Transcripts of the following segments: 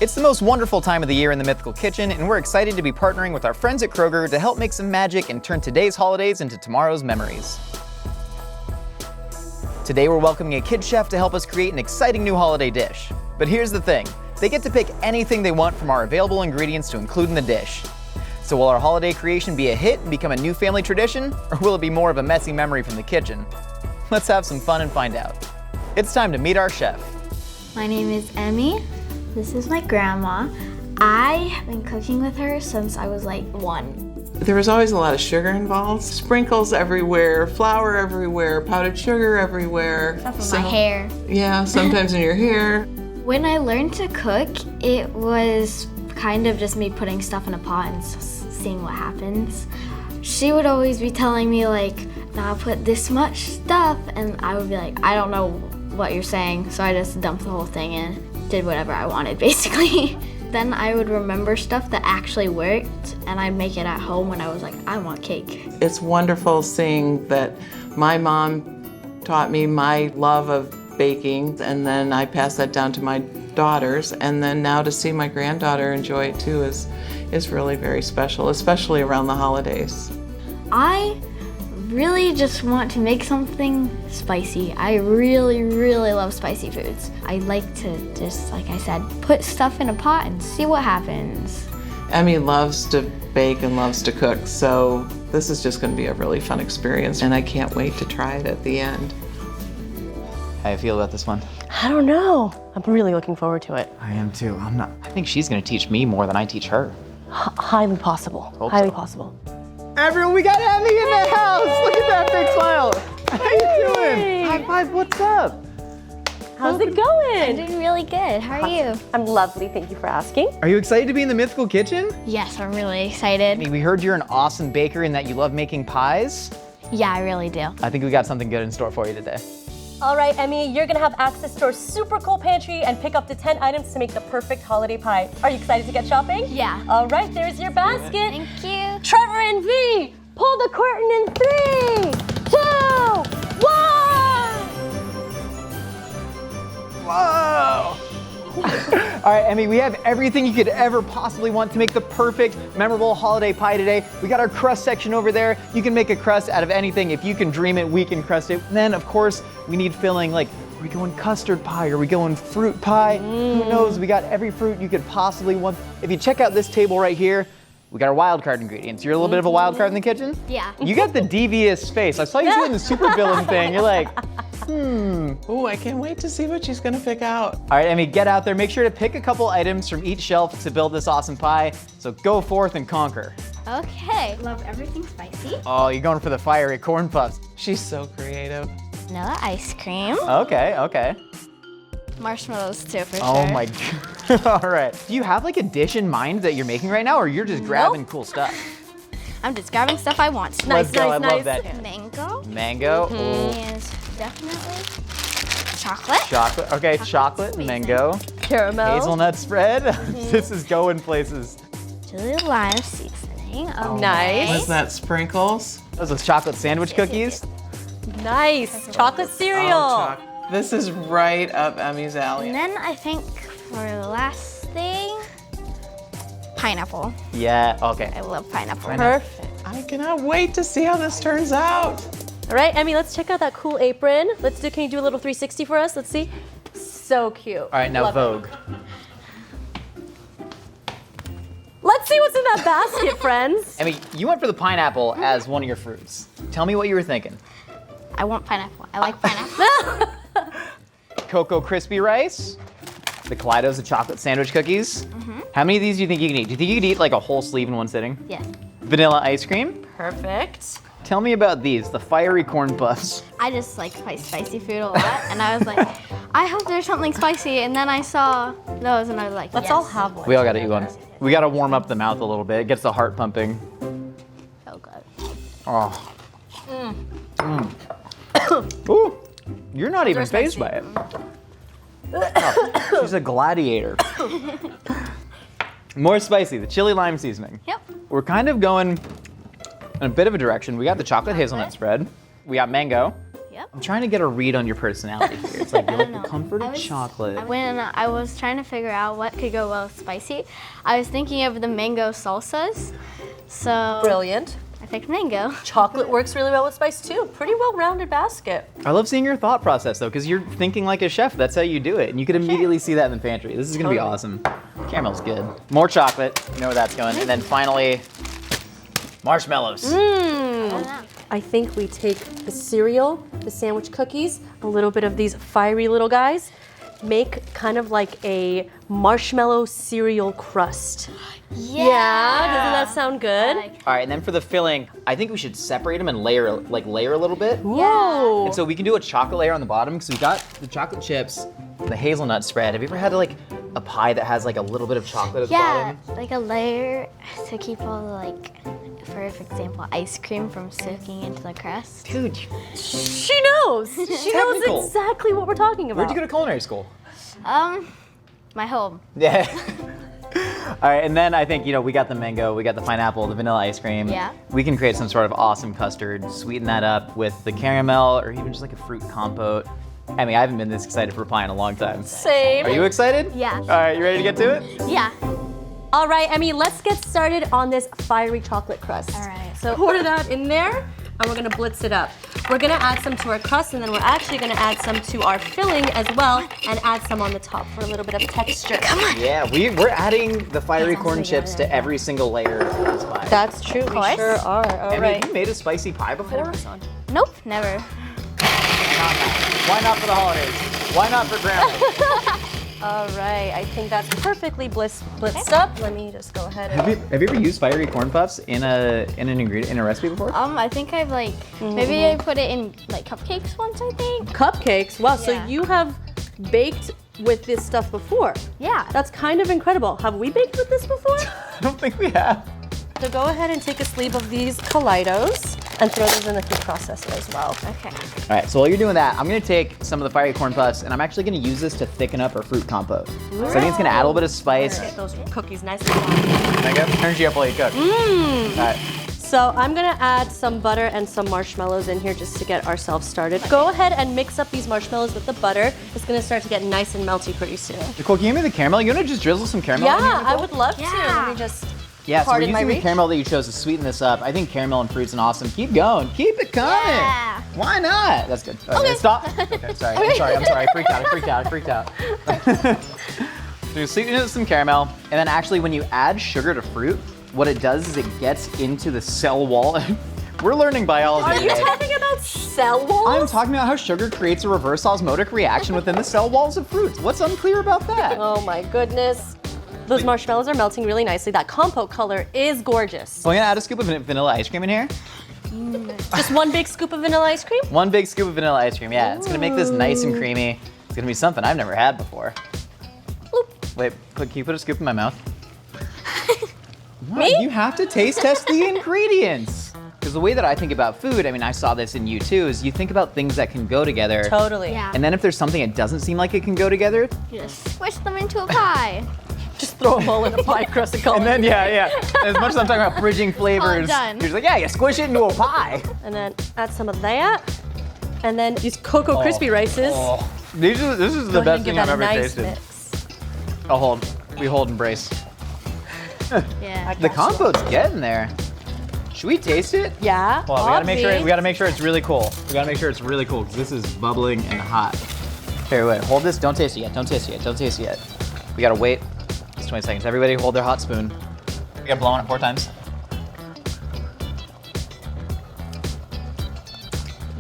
It's the most wonderful time of the year in the Mythical Kitchen, and we're excited to be partnering with our friends at Kroger to help make some magic and turn today's holidays into tomorrow's memories. Today we're welcoming a kid chef to help us create an exciting new holiday dish. But here's the thing, they get to pick anything they want from our available ingredients to include in the dish. So will our holiday creation be a hit and become a new family tradition, or will it be more of a messy memory from the kitchen? Let's have some fun and find out. It's time to meet our chef. My name is Emmy. This is my grandma. I have been cooking with her since I was like 1. There was always a lot of sugar involved. Sprinkles everywhere, flour everywhere, powdered sugar everywhere. Stuff in my hair. Yeah, sometimes in your hair. When I learned to cook, it was kind of just me putting stuff in a pot and seeing what happens. She would always be telling me like, now put this much stuff, and I would be like, I don't know what you're saying, so I just dumped the whole thing in. Did whatever I wanted, basically. Then I would remember stuff that actually worked, and I'd make it at home when I was like, I want cake. It's wonderful seeing that my mom taught me my love of baking, and then I passed that down to my daughters, and then now to see my granddaughter enjoy it too is really very special, especially around the holidays. I really just want to make something spicy. I really, really love spicy foods. I like to just, like I said, put stuff in a pot and see what happens. Emmy loves to bake and loves to cook, so this is just going to be a really fun experience, and I can't wait to try it at the end. How do you feel about this one? I don't know. I'm really looking forward to it. I am too. I think she's gonna teach me more than I teach her. Highly possible. Hope Highly so. possible. Everyone, we got Emmy in the house! Look at that big smile! How you doing? High five, what's up? How's it I'm going? doing really good. How are you? I'm lovely, thank you for asking. Are you excited to be in the Mythical Kitchen? Yes, I'm really excited. We heard you're an awesome baker and that you love making pies. Yeah, I really do. I think we got something good in store for you today. All right, Emmy, you're gonna have access to our super cool pantry and pick up to 10 items to make the perfect holiday pie. Are you excited to get shopping? Yeah. All right, there's your basket. Thank you. Trevor and V, pull the curtain in 3, 2, 1. Whoa! All right, Emmy, we have everything you could ever possibly want to make the perfect, memorable holiday pie today. We got our crust section over there. You can make a crust out of anything. If you can dream it, we can crust it. And then, of course, we need filling. Like, are we going custard pie? Are we going fruit pie? Who knows? We got every fruit you could possibly want. If you check out this table right here, we got our wild card ingredients. You're a little bit of a wild card in the kitchen? Yeah. You got the devious face. I saw you doing the supervillain thing. You're like, Ooh, I can't wait to see what she's gonna pick out. All right, Emmy, get out there. Make sure to pick a couple items from each shelf to build this awesome pie. So go forth and conquer. Okay. Love everything spicy. Oh, you're going for the fiery corn puffs. She's so creative. Vanilla ice cream. Okay. Marshmallows too, for Oh sure. my God. All right. Do you have like a dish in mind that you're making right now, or you're just grabbing cool stuff? I'm just grabbing stuff I want. Let's go. nice, I love nice. that. Mango. Mango. And definitely chocolate. Chocolate. Okay, chocolate, amazing. mango, Caramel. hazelnut spread. This is going places. Chili lime seasoning. Okay. Nice. What's that, sprinkles? Those are chocolate sandwich cookies. Nice. Chocolate cereal. Oh, this is right up Emmy's alley. And then I think for the last thing, pineapple. Yeah, okay. I love pineapple. Perfect. I cannot wait to see how this turns out. All right, Emmy, let's check out that cool apron. Can you do a little 360 for us? Let's see. So cute. All right, now Love it. Vogue. Let's see what's in that basket, friends. Emmy, you went for the pineapple as one of your fruits. Tell me what you were thinking. I want pineapple. I like pineapple. Cocoa crispy rice, the Kaleidos, the chocolate sandwich cookies. How many of these do you think you can eat? Do you think you could eat like a whole sleeve in one sitting? Yes. Vanilla ice cream. Perfect. Tell me about these, the fiery corn puffs. I just like spicy food a lot, and I was like, I hope there's something spicy. And then I saw those, and I was like, Let's yes. all have one. We all gotta eat one. We gotta warm up the mouth a little bit. It gets the heart pumping. So good. Oh. Ooh, you're not even are fazed by it. Oh, she's a gladiator. More spicy, the chili lime seasoning. Yep. We're kind of going in a bit of a direction. We got the chocolate hazelnut spread. We got mango. Yep. I'm trying to get a read on your personality here. It's like you like the comfort of chocolate. When I was trying to figure out what could go well with spicy, I was thinking of the mango salsas. So Brilliant. I picked mango. Chocolate works really well with spice too. Pretty well-rounded basket. I love seeing your thought process though, because you're thinking like a chef. That's how you do it, and you could immediately see that in the pantry. This is gonna be awesome. Caramel's good. More chocolate. You know where that's going. And then finally, marshmallows. I think we take the cereal, the sandwich cookies, a little bit of these fiery little guys, make kind of like a marshmallow cereal crust. Yeah, doesn't that sound good? All right, and then for the filling, I think we should separate them and layer a little bit. Whoa. And so we can do a chocolate layer on the bottom because we got the chocolate chips, the hazelnut spread. Have you ever had like a pie that has like a little bit of chocolate at the bottom? Like a layer to keep all the for example, ice cream from soaking into the crust. Dude, She knows. She knows Technical. exactly what we're talking about. where'd you go to culinary school? My home. Yeah. All right, and then I think, we got the mango, we got the pineapple, the vanilla ice cream. Yeah. We can create some sort of awesome custard, sweeten that up with the caramel or even just like a fruit compote. Emmy, I haven't been this excited for pie in a long time. Same. Are you excited? Yeah. All right, you ready to get to it? Yeah. All right, Emmy, let's get started on this fiery chocolate crust. All right. So pour that in there, and we're gonna blitz it up. We're gonna add some to our crust, and then we're actually gonna add some to our filling as well, and add some on the top for a little bit of texture. Come on. Yeah, we're adding the fiery corn chips to every single layer of this pie. That's true, we course. sure are. All Emmy, right. have you made a spicy pie before? Nope, never. Why not for the holidays? Why not for grandma? All right, I think that's perfectly blitzed up. Let me just go ahead and... Have you ever used fiery corn puffs in an ingredient in a recipe before? I think I've maybe I put it in cupcakes once, I think. Cupcakes? Wow, so Yeah. you have baked with this stuff before? Yeah. That's kind of incredible. Have we baked with this before? I don't think we have. So go ahead and take a sleeve of these Kaleidos and throw those in the food processor as well. Okay. All right, so while you're doing that, I'm gonna take some of the fiery corn puffs and I'm actually gonna use this to thicken up our fruit compote. So I think it's gonna add a little bit of spice. Get those cookies nice and hot. There you go. Turns you up while you cook. All right. So I'm gonna add some butter and some marshmallows in here just to get ourselves started. Go ahead and mix up these marshmallows with the butter. It's gonna start to get nice and melty pretty soon. Nicole, can you give me the caramel? You wanna just drizzle some caramel in here, Yeah, Nicole? I would love to. Yeah. Let me just Yeah, so we're pardon my using the reach. caramel that you chose to sweeten this up. I think caramel and fruit's an awesome. Keep going. Keep it coming. Yeah. Why not? That's good. Okay, stop. Okay, sorry. I'm sorry. I freaked out. So you sweeten it with some caramel, and then actually when you add sugar to fruit, what it does is it gets into the cell wall. We're learning biology Are you today. talking about cell walls? I'm talking about how sugar creates a reverse osmotic reaction within the cell walls of fruits. What's unclear about that? Oh my goodness. Those marshmallows are melting really nicely. That compote color is gorgeous. So I'm gonna add a scoop of vanilla ice cream in here. Just one big scoop of vanilla ice cream? One big scoop of vanilla ice cream, yeah. It's gonna make this nice and creamy. It's gonna be something I've never had before. Wait, can you put a scoop in my mouth? What? Me? You have to taste test the ingredients. Because the way that I think about food, I mean, I saw this in you too, is you think about things that can go together. Totally. Yeah. And then if there's something that doesn't seem like it can go together, You just squish them into a pie. Just throw them all in a pie crust and call and it. then, yeah. As much as I'm talking about bridging flavors, done. you're just like, yeah, you squish it into a pie. And then add some of that. And then these Cocoa Crispy Rices. Oh. This is the Go ahead best and give thing I've that a ever nice tasted. mix. I'll hold. We hold and brace. Yeah. The compote's getting there. Should we taste it? Yeah. Well, we obvi. gotta make sure it's really cool. We gotta make sure it's really cool because this is bubbling and hot. Here, wait, hold this. Don't taste it yet. We gotta wait. It's 20 seconds. Everybody hold their hot spoon. We gotta blow on it 4 times.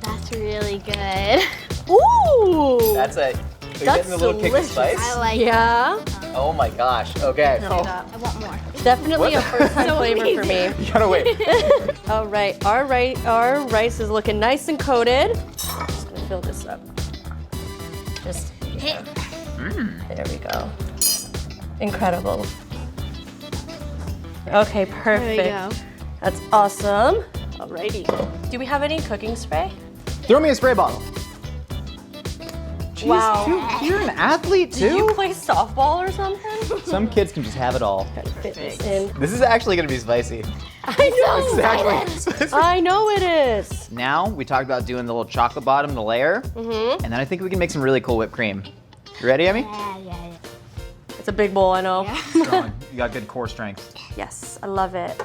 That's really good. Ooh. That's it. Are you That's getting the little kick of delicious. spice? I like Yeah. Oh my gosh. Okay. No. I want more. Definitely What? a first time flavor for me. You gotta wait. All right, our rice is looking nice and coated. Just gonna fill this up. Just Hit. there we go. Incredible. Okay, perfect. There we go. That's awesome. Alrighty. Do we have any cooking spray? Throw me a spray bottle. Jeez, Wow. you're an athlete too? Did you play softball or something? Some kids can just have it all. Fit this in. This is actually gonna be spicy. I know. Exactly. I know it is. Now, we talked about doing the little chocolate bottom, the layer. And then I think we can make some really cool whipped cream. You ready, Emmy? Yeah. It's a big bowl, I know. Strong. You got good core strength. Yes, I love it.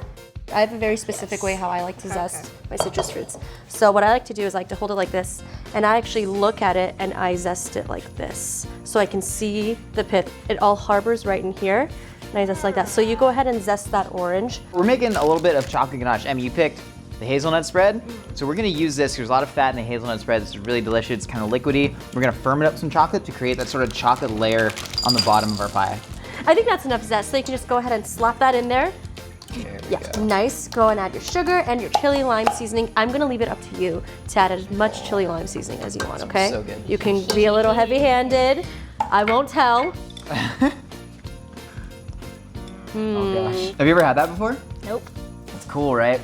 I have a very specific way how I like to zest my citrus fruits. So what I like to do is I like to hold it like this, and I actually look at it and I zest it like this. So I can see the pith. It all harbors right in here, and I zest like that. So you go ahead and zest that orange. We're making a little bit of chocolate ganache. Emmy, you picked the hazelnut spread. So we're gonna use this. There's a lot of fat in the hazelnut spread. This is really delicious. It's kind of liquidy. We're gonna ferment up some chocolate to create that sort of chocolate layer on the bottom of our pie. I think that's enough zest, so you can just go ahead and slap that in there. There we Yeah, go. nice. Go and add your sugar and your chili lime seasoning. I'm gonna leave it up to you to add as much chili lime seasoning as you want, okay? so good. You can be a little heavy-handed. I won't tell. Oh gosh. Have you ever had that before? Nope. It's cool, right?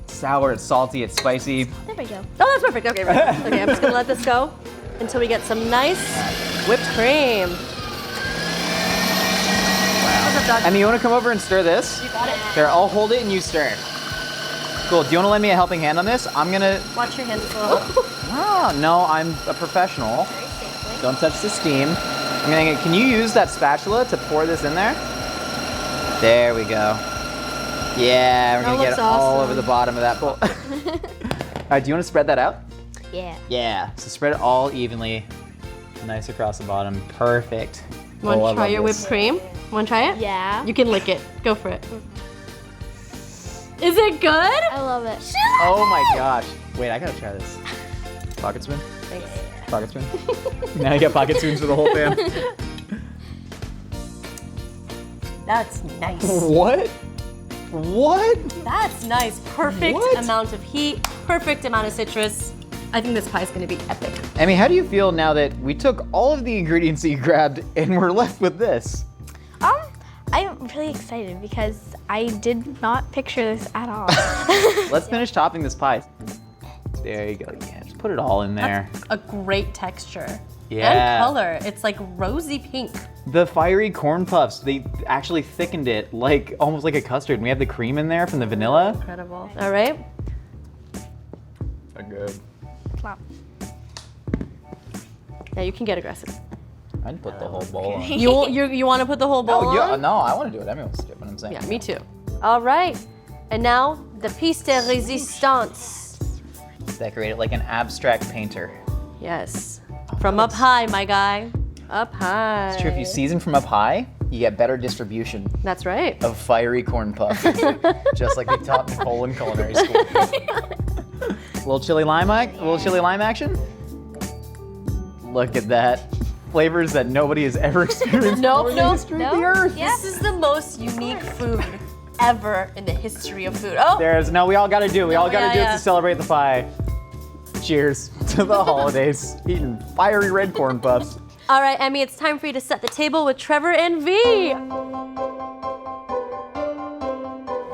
It's sour, it's salty, it's spicy. There we go. Oh, that's perfect. Okay, right. Okay, I'm just gonna let this go until we get some nice whipped cream. What's up, dog? Emmy, you wanna come over and stir this? You got it. There, I'll hold it and you stir. Cool, do you wanna lend me a helping hand on this? I'm gonna, Watch your hands a little. no, I'm a professional. Don't touch the steam. I'm gonna, can you use that spatula to pour this in there? There we go. Yeah, we're That gonna get looks it all awesome. over the bottom of that bowl. All right, do you wanna spread that out? Yeah. Yeah, so spread it all evenly. Nice across the bottom, perfect. You wanna Oh, I try love your this. whipped cream? Wanna try it? Yeah. You can lick it. Go for it. Is it good? I love it. Oh my gosh. Wait, I gotta try this. Pocket spoon? Thanks. Pocket spoon? Now you got pocket spoons for the whole fam. That's nice. What? What? That's nice. Perfect What? amount of heat, perfect amount of citrus. I think this pie is gonna be epic. Emmy, how do you feel now that we took all of the ingredients that you grabbed and we're left with this? I'm really excited because I did not picture this at all. Let's finish topping this pie. There you go. Yeah, just put it all in there. A great texture. Yeah. And color. It's like rosy pink. The fiery corn puffs, they actually thickened it like almost like a custard. And we have the cream in there from the vanilla. Incredible. All right. They're good. Flop. Now you can get aggressive. I'd put the whole bowl on. You want to put the whole bowl on? No, I want to do it. Emmy wants to do it, what I'm saying. Yeah, me too. All right. And now the piece de resistance. Decorate it like an abstract painter. Yes. From up high, my guy. Up high. It's true, if you season from up high, you get better distribution That's right. of fiery corn puffs. Just like they taught Nicole in culinary school. Little chili lime action. Look at that. Flavors that nobody has ever experienced before in the history of the earth. This is the most unique food ever in the history of food. Oh, We all gotta do it. We all gotta do it yeah. to celebrate the pie. Cheers to the holidays. Eating fiery red corn puffs. all right, Emmy, it's time for you to set the table with Trevor and V.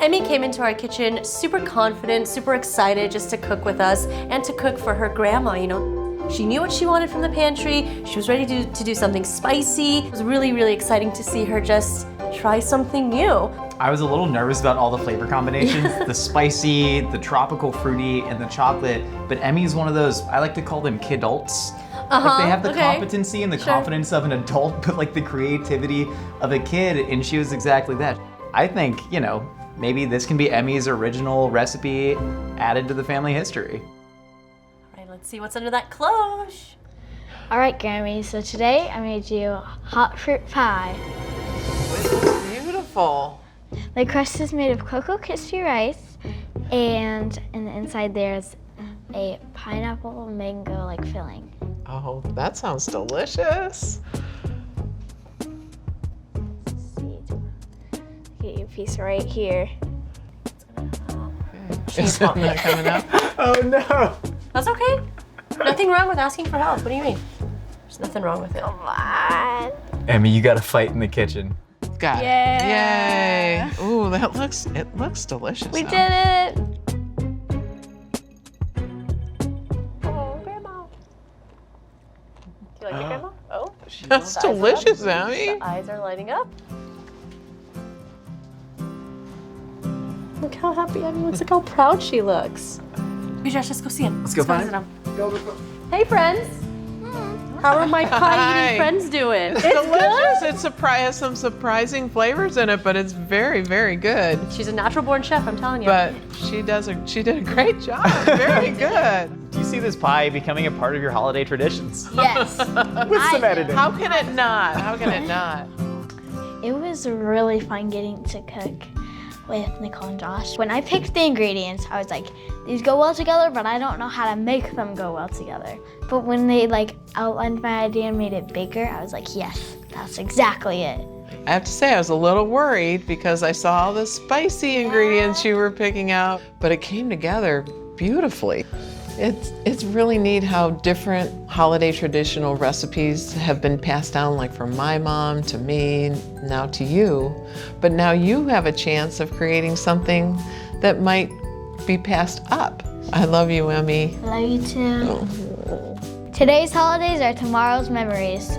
Emmy came into our kitchen super confident, super excited just to cook with us and to cook for her grandma, you know. She knew what she wanted from the pantry. She was ready to do something spicy. It was really, really exciting to see her just try something new. I was a little nervous about all the flavor combinations, the spicy, the tropical fruity, and the chocolate. But Emmy's one of those, I like to call them kidults. Like they have the competency and the confidence of an adult, but like the creativity of a kid, and she was exactly that. I think, you know, maybe this can be Emmy's original recipe added to the family history. All right, let's see what's under that cloche. All right, Grammy. So today I made you hot fruit pie. Beautiful. The crust is made of Cocoa Crispy rice, and in the inside there's a pineapple mango like filling. Oh, that sounds delicious. Get your piece right here. Is that not coming out? Oh no! That's okay. Nothing wrong with asking for help. What do you mean? There's nothing wrong with it. Come on. Emmy, you gotta fight in the kitchen. Got it. Yeah. Yay. Ooh, it looks delicious. We now. did it. Oh, Grandma. That's delicious, Emmy. The eyes are lighting up. Look how happy Emmy looks. Look how proud she looks. Hey, Josh, let's go see him. Let's go find visit him. Go. Hey, friends. How are my pie-eating Hi. friends doing? Delicious. It has some surprising flavors in it, but it's very, very good. She's a natural-born chef, I'm telling you. But she did a great job. Very good. Do you see this pie becoming a part of your holiday traditions? Yes. With some editing. How can it not? How can it not? It was really fun getting to cook with Nicole and Josh. When I picked the ingredients, I was like, these go well together, but I don't know how to make them go well together. But when they outlined my idea and made it bigger, I was like, yes, that's exactly it. I have to say I was a little worried because I saw all the spicy ingredients you were picking out, but it came together beautifully. It's really neat how different holiday traditional recipes have been passed down, like from my mom to me, now to you. But now you have a chance of creating something that might be passed up. I love you, Emmy. Love you too. Today's holidays are tomorrow's memories.